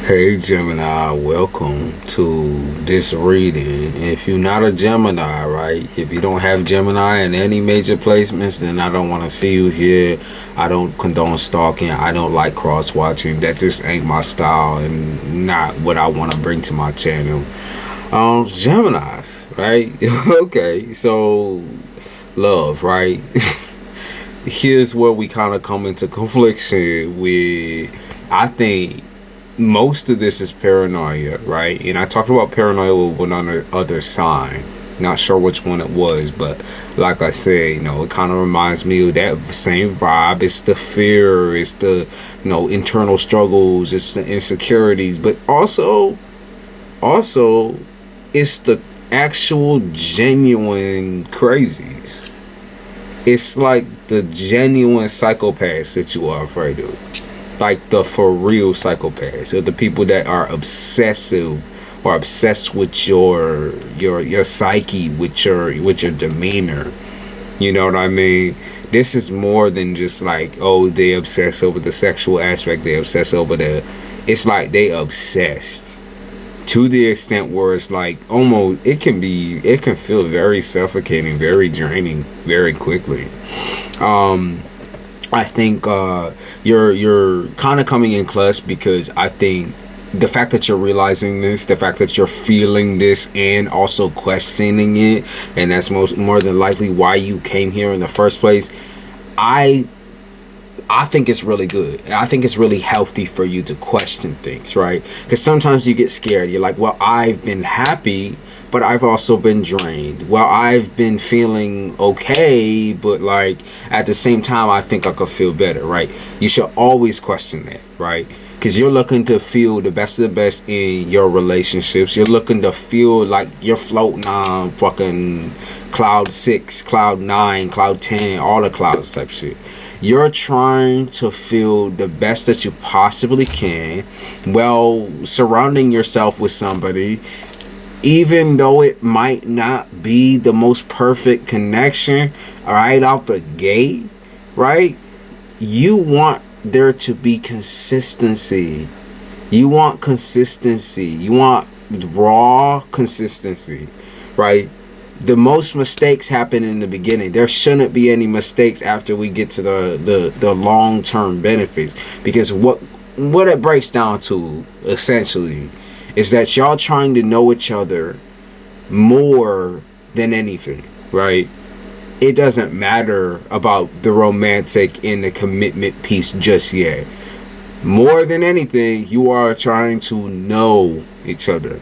Hey Gemini, welcome to this reading. If you're not a Gemini, right? If you don't have Gemini in any major placements, then I don't want to see you here. I don't condone stalking. I don't like cross-watching. That just ain't my style and not what I want to bring to my channel. Geminis, right? Okay, so love, right? Here's where we kind of come into confliction with, I think, most of this is paranoia, right? And I talked about paranoia with one other sign. Not sure which one it was, but like I said, it kind of reminds me of that same vibe. It's the fear, it's the, internal struggles, it's the insecurities, but also, it's the actual genuine crazies. It's like the genuine psychopaths that you are afraid of. Like the for real psychopaths, or the people that are obsessive or obsessed with your psyche, with your demeanor. You know what I mean? This is more than just like, oh, they obsess over the sexual aspect, they obsess over it's like they obsessed to the extent where it's like almost it can feel very suffocating, very draining, very quickly. I think you're kind of coming in clutch, because I think the fact that you're realizing this, the fact that you're feeling this and also questioning it, and that's more than likely why you came here in the first place. I think it's really good. I think it's really healthy for you to question things, right? Because sometimes you get scared. You're like, well, I've been happy, but I've also been drained. Well, I've been feeling okay, but like at the same time, I think I could feel better, right? You should always question that, right? Because you're looking to feel the best of the best in your relationships. You're looking to feel like you're floating on fucking cloud 6, cloud 9, cloud 10, all the clouds type shit. You're trying to feel the best that you possibly can while surrounding yourself with somebody, even though it might not be the most perfect connection right out the gate, right? You want there to be consistency. You want consistency. You want raw consistency, right? The most mistakes happen in the beginning. There shouldn't be any mistakes after we get to the long-term benefits, because what it breaks down to essentially is that y'all trying to know each other more than anything, right? It doesn't matter about the romantic and the commitment piece just yet. More than anything, you are trying to know each other.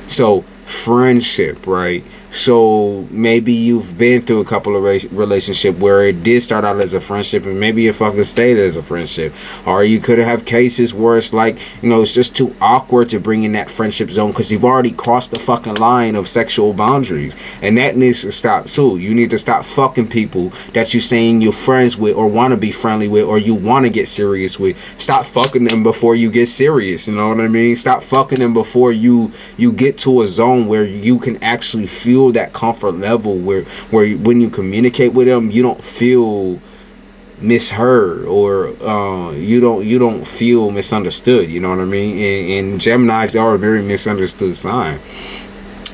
So friendship, right? So maybe you've been through a couple of relationship where it did start out as a friendship, and maybe it fucking stayed as a friendship. Or you could have cases where it's like, it's just too awkward to bring in that friendship zone because you've already crossed the fucking line of sexual boundaries, and that needs to stop too. You need to stop fucking people that you're saying you're friends with or want to be friendly with or you want to get serious with. Stop fucking them before you get serious. You know what I mean? Stop fucking them before you get to a zone where you can actually feel that comfort level where when you communicate with them, you don't feel misheard, or you don't feel misunderstood. You know what I mean? And Geminis are a very misunderstood sign.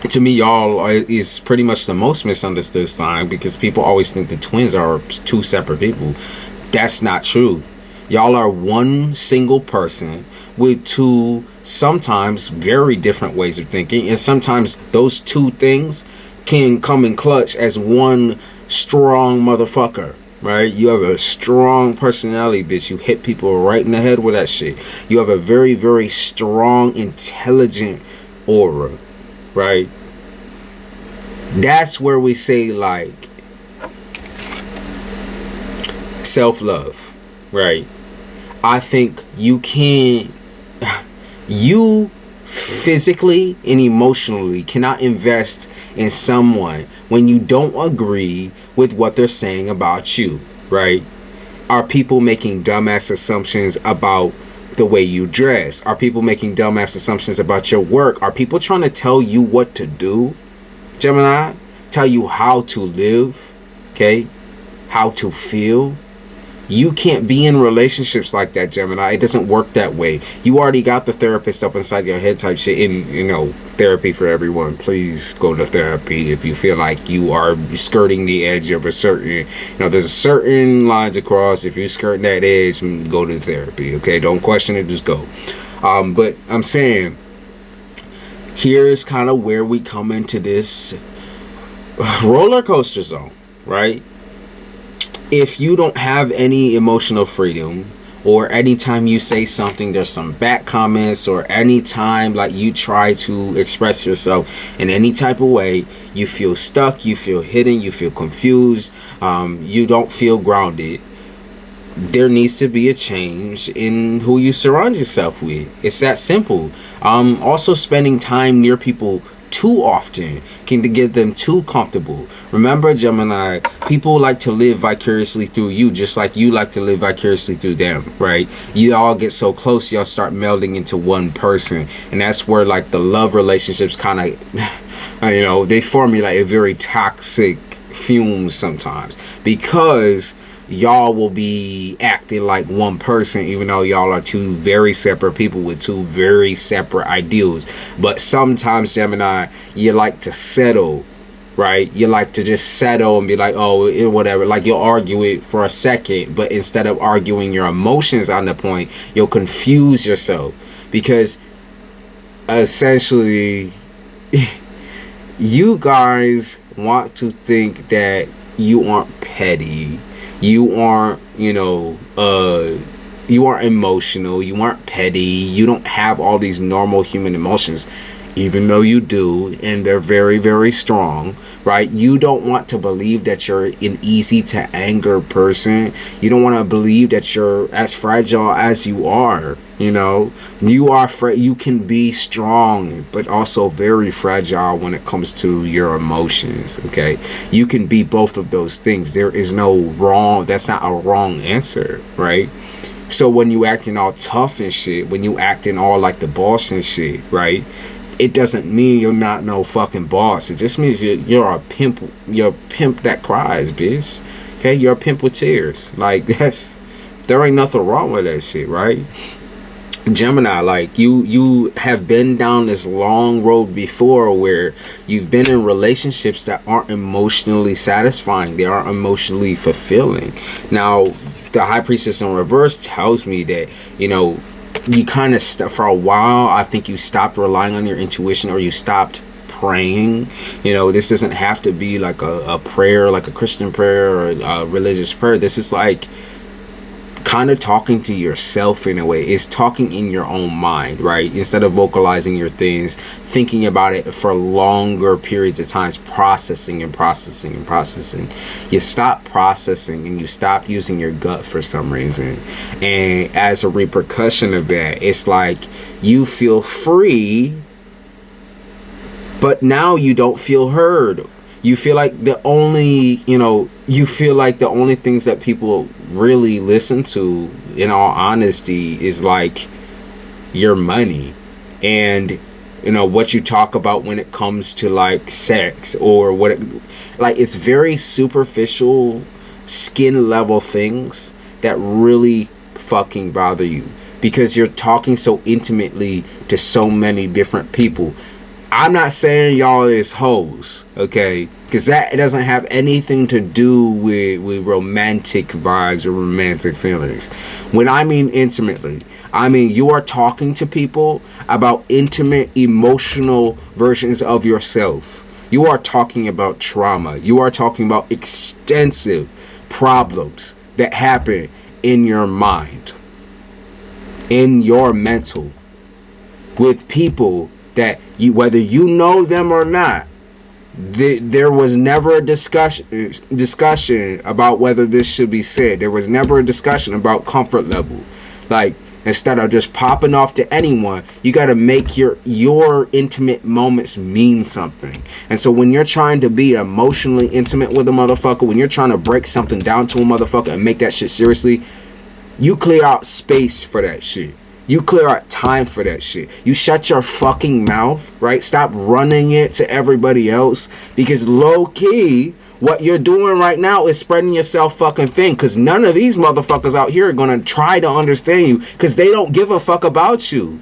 To me, y'all is pretty much the most misunderstood sign, because people always think the twins are two separate people. That's not true. Y'all are one single person with two sometimes very different ways of thinking, and sometimes those two things can come in clutch as one strong motherfucker, right? You have a strong personality, bitch. You hit people right in the head with that shit. You have a very, very strong, intelligent aura, right? That's where we say, like, self-love, right? I think you physically and emotionally cannot invest in someone when you don't agree with what they're saying about you, right? Are people making dumbass assumptions about the way you dress? Are people making dumbass assumptions about your work? Are people trying to tell you what to do, Gemini? Tell you how to live, okay? How to feel? You can't be in relationships like that, Gemini. It doesn't work that way. You already got the therapist up inside your head type shit. And, therapy for everyone. Please go to therapy if you feel like you are skirting the edge of a certain, there's a certain lines across. If you're skirting that edge, go to therapy, okay? Don't question it, just go. But I'm saying, here's kind of where we come into this roller coaster zone, right? If you don't have any emotional freedom, or anytime you say something there's some back comments, or anytime like you try to express yourself in any type of way, you feel stuck, you feel hidden, you feel confused, you don't feel grounded, there needs to be a change in who you surround yourself with. It's that simple. Also, spending time near people too often can get them too comfortable. Remember, Gemini, people like to live vicariously through you, just like you like to live vicariously through them, right? You all get so close, y'all start melding into one person, and that's where like the love relationships kind of they formulate a very toxic fumes sometimes, because y'all will be acting like one person, even though y'all are two very separate people with two very separate ideals. But sometimes, Gemini, you like to settle, right? You like to just settle and be like, oh, whatever. Like, you'll argue it for a second, but instead of arguing your emotions on the point, you'll confuse yourself, because essentially you guys want to think that you aren't petty, you aren't, you aren't emotional, you aren't petty, you don't have all these normal human emotions, even though you do, and they're very, very strong, right? You don't want to believe that you're an easy to anger person. You don't want to believe that you're as fragile as you are. You are you can be strong, but also very fragile when it comes to your emotions. Okay, you can be both of those things. There is no wrong. That's not a wrong answer, right? So when you acting all tough and shit, when you acting all like the boss and shit, right? It doesn't mean you're not no fucking boss. It just means you're a pimp. You're a pimp that cries, bitch. Okay, you're a pimp with tears. Like, there ain't nothing wrong with that shit, right? Gemini, like you have been down this long road before where you've been in relationships that aren't emotionally satisfying. They aren't emotionally fulfilling. Now, the High Priestess in reverse tells me that, you kind of for a while, I think you stopped relying on your intuition, or you stopped praying. This doesn't have to be like a prayer, like a Christian prayer or a religious prayer. This is like kind of talking to yourself in a way. It's talking in your own mind, right? Instead of vocalizing your things, thinking about it for longer periods of times, processing and processing and processing. You stop processing and you stop using your gut for some reason. And as a repercussion of that, it's like you feel free, but now you don't feel heard. You feel like the only things that people really listen to, in all honesty, is like your money and what you talk about when it comes to like sex, or it's very superficial, skin level things that really fucking bother you, because you're talking so intimately to so many different people. I'm not saying y'all is hoes, okay? Because that doesn't have anything to do with romantic vibes or romantic feelings. When I mean intimately, I mean you are talking to people about intimate, emotional versions of yourself. You are talking about trauma. You are talking about extensive problems that happen in your mind, in your mental, with people that you, whether you know them or not, there was never a discussion about whether this should be said. There was never a discussion about comfort level. Like, instead of just popping off to anyone, you got to make your intimate moments mean something. And so when you're trying to be emotionally intimate with a motherfucker, when you're trying to break something down to a motherfucker and make that shit seriously, you clear out space for that shit. You clear out time for that shit. You shut your fucking mouth, right? Stop running it to everybody else, because low key, What you're doing right now is spreading yourself fucking thin, because none of these motherfuckers out here are gonna try to understand you, because they don't give a fuck about you.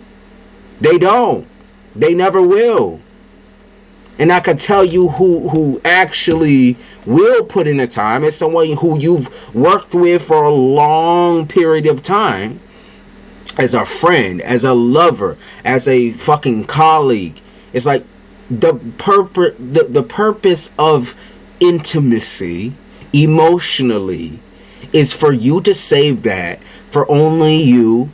They don't. They never will. And I can tell you who actually will put in the time is someone who you've worked with for a long period of time, as a friend, as a lover, as a fucking colleague. It's like the purpose of intimacy emotionally is for you to save that for only you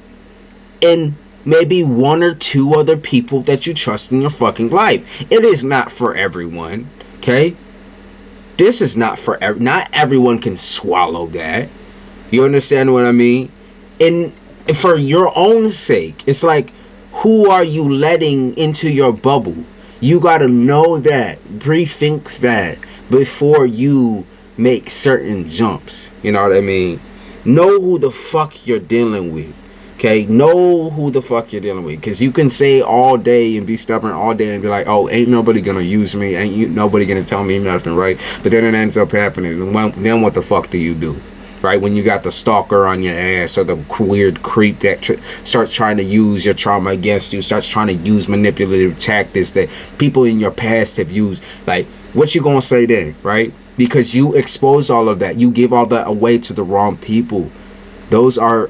and maybe one or two other people that you trust in your fucking life. It is not for everyone, okay? This is not for not everyone can swallow that. You understand what I mean? And for your own sake, it's like, who are you letting into your bubble? You gotta know that, rethink that before you make certain jumps. You know what I mean? Know who the fuck you're dealing with. Okay, know who the fuck you're dealing with. Because you can say all day and be stubborn all day and be like, oh, ain't nobody gonna use me, nobody gonna tell me nothing, right? But then it ends up happening. And then what the fuck do you do? Right? When you got the stalker on your ass, or the weird creep that starts trying to use your trauma against you, starts trying to use manipulative tactics that people in your past have used. Like, what you gonna say then, right? Because you expose all of that. You give all that away to the wrong people. Those are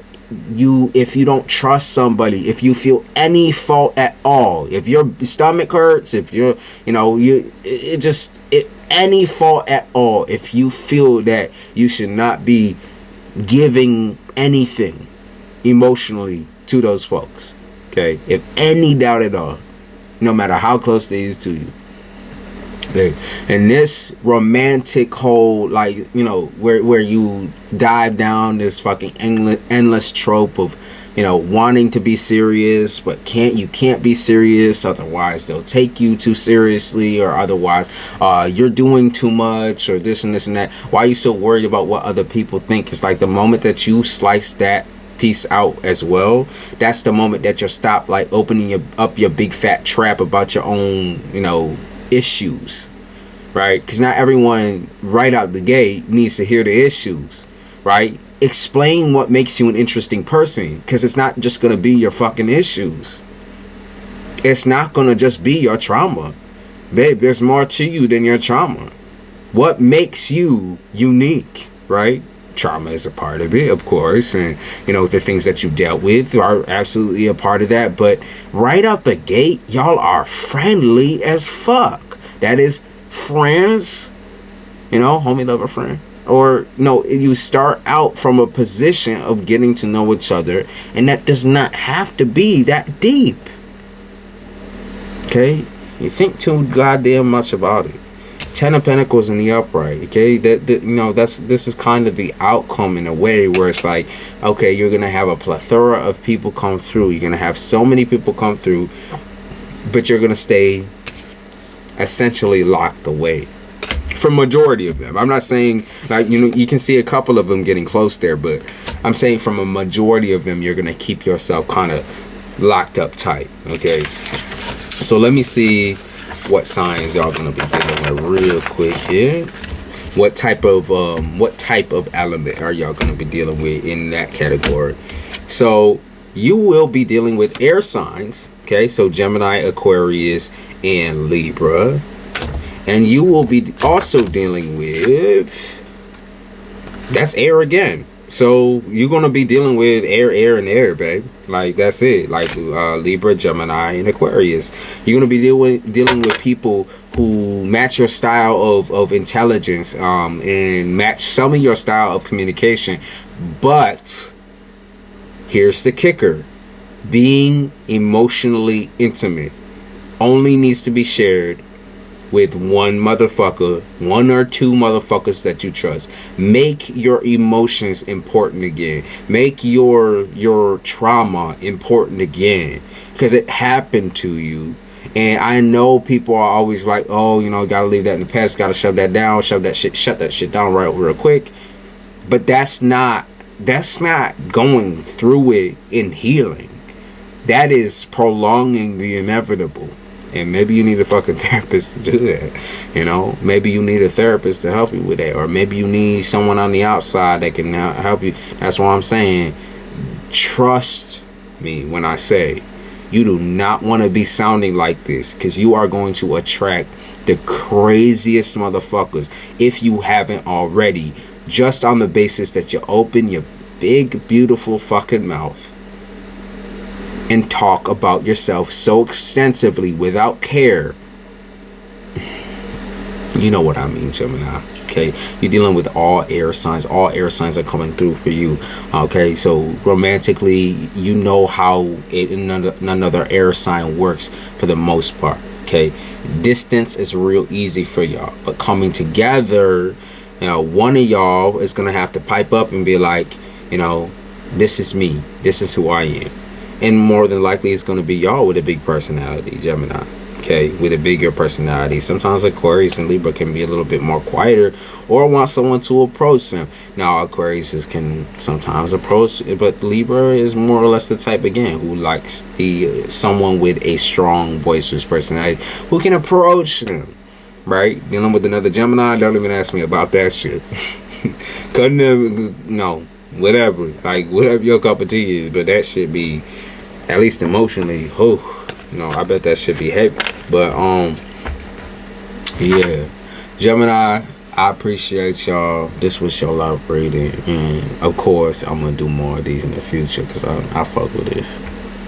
you. If you don't trust somebody, if you feel any fault at all, if your stomach hurts, if you're, any fault at all, if you feel that you should not be giving anything emotionally to those folks, okay, if any doubt at all, no matter how close they is to you, okay, and this romantic whole, like, where you dive down this fucking endless trope of, wanting to be serious, but you can't be serious, otherwise they'll take you too seriously, or otherwise you're doing too much, or this and this and that. Why are you so worried about what other people think? It's like the moment that you slice that piece out as well, that's the moment that you'll stop, like, opening up your big fat trap about your own, issues, right? Because not everyone right out the gate needs to hear the issues, right? Explain what makes you an interesting person, because it's not just going to be your fucking issues. It's not going to just be your trauma. Babe, there's more to you than your trauma. What makes you unique, right? Trauma is a part of it, of course, and the things that you dealt with are absolutely a part of that. But right out the gate, y'all are friendly as fuck. That is friends, homie, lover, friend. Or no, you start out from a position of getting to know each other, and that does not have to be that deep. Okay, you think too goddamn much about it. 10 of Pentacles in the upright. Okay, this is kind of the outcome in a way, where it's like, okay, you're gonna have a plethora of people come through. You're gonna have so many people come through, but you're gonna stay essentially locked away. For majority of them. I'm not saying, like, you can see a couple of them getting close there, but I'm saying from a majority of them, you're gonna keep yourself kind of locked up tight. Okay, so let me see what signs y'all gonna be dealing with real quick here. What type of element are y'all gonna be dealing with in that category? So you will be dealing with air signs, okay? So Gemini, Aquarius, and Libra. And you will be also dealing with, that's air again. So you're going to be dealing with air, and air, babe. Like, that's it. Like Libra, Gemini, and Aquarius. You're going to be dealing with people who match your style of intelligence, and match some of your style of communication. But here's the kicker. Being emotionally intimate only needs to be shared with one motherfucker, one or two motherfuckers that you trust. Make your emotions important again. Make your trauma important again, because it happened to you. And I know people are always like, oh, gotta leave that in the past, gotta shut that shit down real quick. But that's not going through it in healing. That is prolonging the inevitable. And maybe you need a fucking therapist to do that. You know, maybe you need a therapist to help you with that, or maybe you need someone on the outside that can help you. That's why I'm saying, trust me when I say you do not want to be sounding like this, because you are going to attract the craziest motherfuckers if you haven't already, just on the basis that you open your big, beautiful fucking mouth and talk about yourself so extensively without care. You know what I mean, Gemini. Okay, you're dealing with all air signs. All air signs are coming through for you. Okay, so romantically, you know how another air sign works for the most part. Okay, distance is real easy for y'all, but coming together, you know, one of y'all is gonna have to pipe up and be like, you know, this is me, this is who I am. And more than likely, it's going to be y'all with a big personality, Gemini. Okay, with a bigger personality. Sometimes Aquarius and Libra can be a little bit more quieter, or want someone to approach them. Now, Aquarius can sometimes approach, but Libra is more or less the type, again, who likes someone with a strong, boisterous personality who can approach them. Right? Dealing with another Gemini, don't even ask me about that shit. Couldn't have, no. Whatever, like whatever your cup of tea is, but that should be, at least emotionally, I bet that should be heavy. But yeah, Gemini, I appreciate y'all. This was your love reading, and of course I'm gonna do more of these in the future, because I fuck with this.